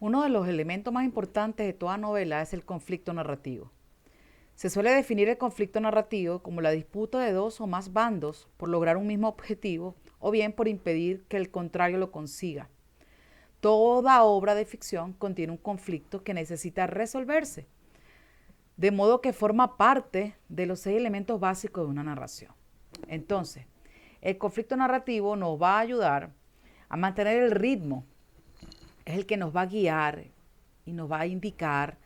Uno de los elementos más importantes de toda novela es el conflicto narrativo. Se suele definir el conflicto narrativo como la disputa de dos o más bandos por lograr un mismo objetivo o bien por impedir que el contrario lo consiga. Toda obra de ficción contiene un conflicto que necesita resolverse, de modo que forma parte de los 6 elementos básicos de una narración. Entonces, el conflicto narrativo nos va a ayudar a mantener el ritmo, es el que nos va a guiar y nos va a indicar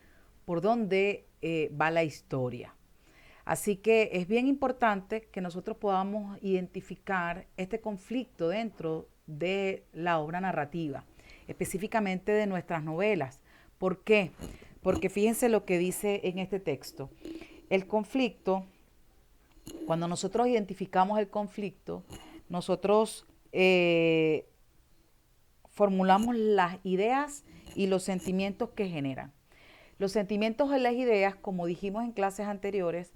por dónde va la historia. Así que es bien importante que nosotros podamos identificar este conflicto dentro de la obra narrativa, específicamente de nuestras novelas. ¿Por qué? Porque fíjense lo que dice en este texto. El conflicto, cuando nosotros identificamos el conflicto, nosotros formulamos las ideas y los sentimientos que generan. Los sentimientos y las ideas, como dijimos en clases anteriores,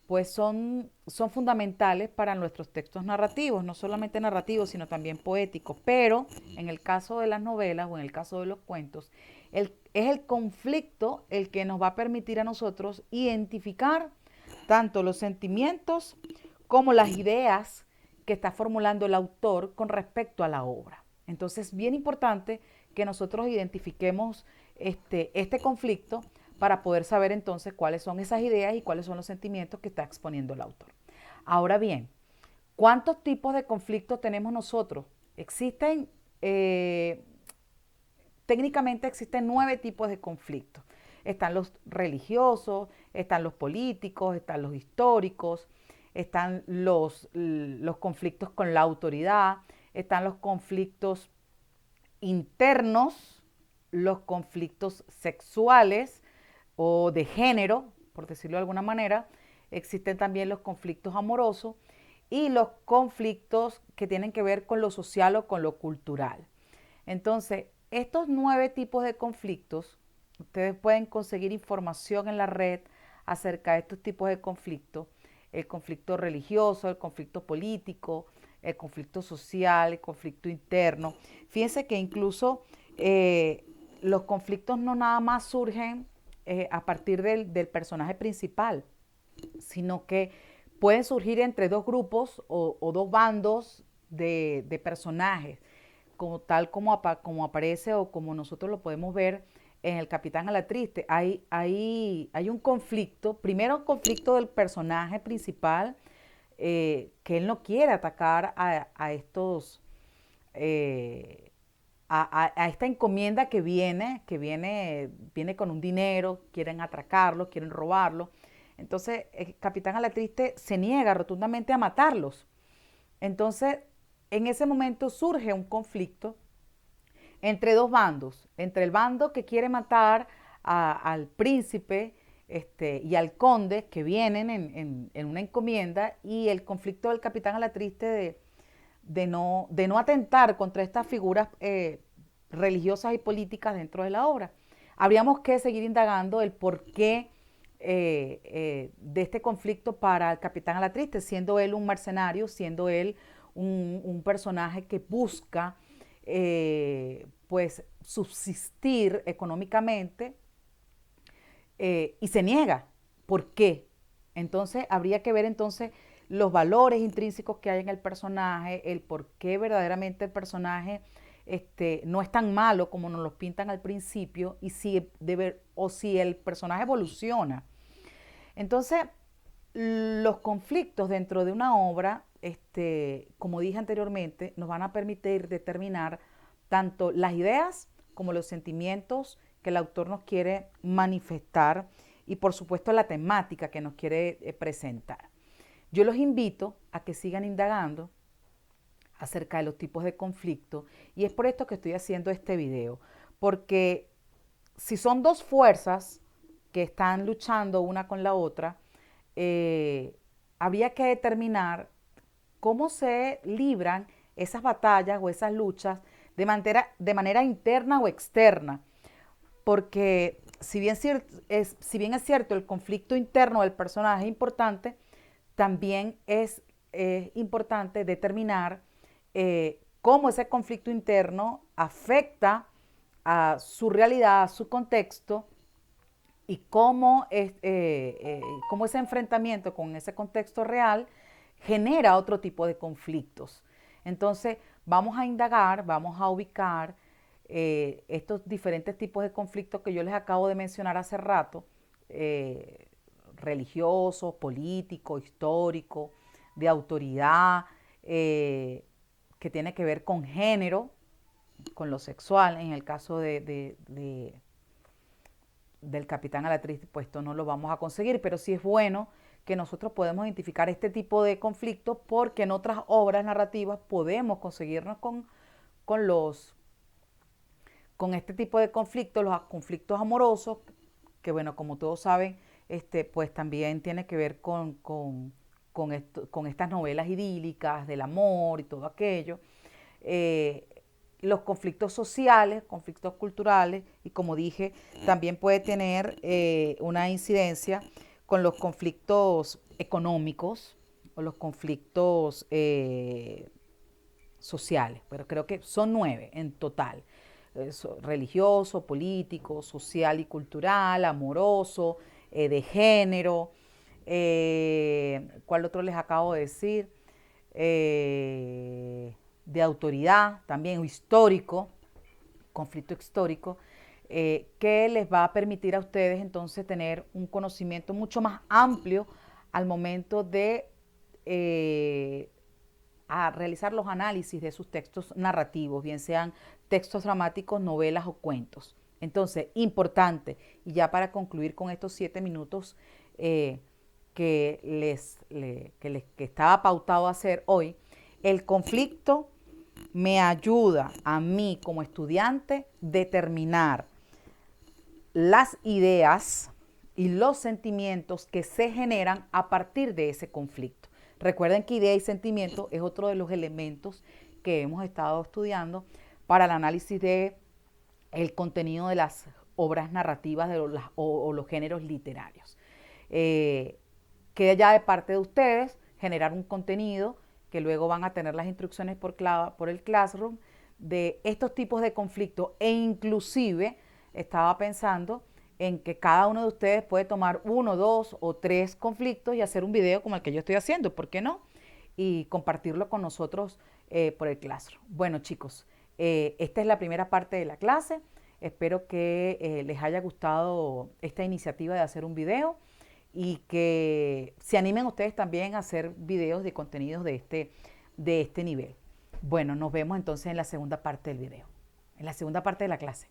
pues son fundamentales para nuestros textos narrativos, no solamente narrativos, sino también poéticos. Pero en el caso de las novelas o en el caso de los cuentos, es el conflicto el que nos va a permitir a nosotros identificar tanto los sentimientos como las ideas que está formulando el autor con respecto a la obra. Entonces, bien importante que nosotros identifiquemos este conflicto para poder saber entonces cuáles son esas ideas y cuáles son los sentimientos que está exponiendo el autor. Ahora bien, ¿cuántos tipos de conflictos tenemos nosotros? Existen, técnicamente existen 9 tipos de conflictos. Están los religiosos, están los políticos, están los históricos, están los conflictos con la autoridad, están los conflictos internos, los conflictos sexuales o de género, por decirlo de alguna manera. Existen también los conflictos amorosos y los conflictos que tienen que ver con lo social o con lo cultural. Entonces, estos 9 tipos de conflictos, ustedes pueden conseguir información en la red acerca de estos tipos de conflictos: el conflicto religioso, el conflicto político, el conflicto social, el conflicto interno. Fíjense que incluso los conflictos no nada más surgen a partir del personaje principal, sino que pueden surgir entre dos grupos o dos bandos de personajes, como tal como aparece o como nosotros lo podemos ver en El Capitán a la Triste. Hay un conflicto, primero un conflicto del personaje principal, que él no quiere atacar a estos, a esta encomienda viene con un dinero, quieren atracarlo, quieren robarlo. Entonces el Capitán a la Triste se niega rotundamente a matarlos. Entonces, en ese momento surge un conflicto entre dos bandos, entre el bando que quiere matar al príncipe y al conde que vienen en una encomienda, y el conflicto del Capitán a la Triste de no atentar contra estas figuras religiosas y políticas dentro de la obra. Habríamos que seguir indagando el porqué de este conflicto para el Capitán a la Triste, siendo él un mercenario, siendo él un personaje que busca pues subsistir económicamente, y se niega. ¿Por qué? Entonces habría que ver entonces los valores intrínsecos que hay en el personaje, el por qué verdaderamente el personaje no es tan malo como nos lo pintan al principio, y si o si el personaje evoluciona. Entonces, los conflictos dentro de una obra, como dije anteriormente, nos van a permitir determinar tanto las ideas como los sentimientos que el autor nos quiere manifestar, y por supuesto la temática que nos quiere presentar. Yo los invito a que sigan indagando acerca de los tipos de conflicto, y es por esto que estoy haciendo este video, porque si son dos fuerzas que están luchando una con la otra, habría que determinar cómo se libran esas batallas o esas luchas de manera interna o externa, porque si bien es cierto el conflicto interno del personaje es importante, también es importante determinar cómo ese conflicto interno afecta a su realidad, a su contexto, y cómo ese enfrentamiento con ese contexto real genera otro tipo de conflictos. Entonces, vamos a indagar, vamos a ubicar estos diferentes tipos de conflictos que yo les acabo de mencionar hace rato, religioso, político, histórico, de autoridad, que tiene que ver con género, con lo sexual. En el caso del capitán a la actriz, pues esto no lo vamos a conseguir, pero sí es bueno que nosotros podemos identificar este tipo de conflictos, porque en otras obras narrativas podemos conseguirnos con los con este tipo de conflictos, los conflictos amorosos, que bueno, como todos saben, pues también tiene que ver con estas novelas idílicas del amor y todo aquello. Eh, los conflictos sociales, conflictos culturales, y como dije, también puede tener una incidencia con los conflictos económicos o los conflictos sociales, pero creo que son 9 en total. Religioso, político, social y cultural, amoroso, de género. ¿Cuál otro les acabo de decir? De autoridad, también histórico, conflicto histórico, que les va a permitir a ustedes entonces tener un conocimiento mucho más amplio al momento de a realizar los análisis de sus textos narrativos, bien sean textos dramáticos, novelas o cuentos. Entonces, importante, y ya para concluir con estos 7 minutos que estaba pautado a hacer hoy, el conflicto me ayuda a mí como estudiante determinar las ideas y los sentimientos que se generan a partir de ese conflicto. Recuerden que idea y sentimiento es otro de los elementos que hemos estado estudiando para el análisis de el contenido de las obras narrativas o los géneros literarios. Queda ya de parte de ustedes generar un contenido que luego van a tener las instrucciones por el Classroom de estos tipos de conflictos, e inclusive estaba pensando en que cada uno de ustedes puede tomar 1, 2 o 3 conflictos y hacer un video como el que yo estoy haciendo, ¿por qué no? Y compartirlo con nosotros por el Classroom. Bueno, chicos, esta es la primera parte de la clase. Espero que les haya gustado esta iniciativa de hacer un video y que se animen ustedes también a hacer videos de contenidos de este nivel. Bueno, nos vemos entonces en la segunda parte del video, en la segunda parte de la clase.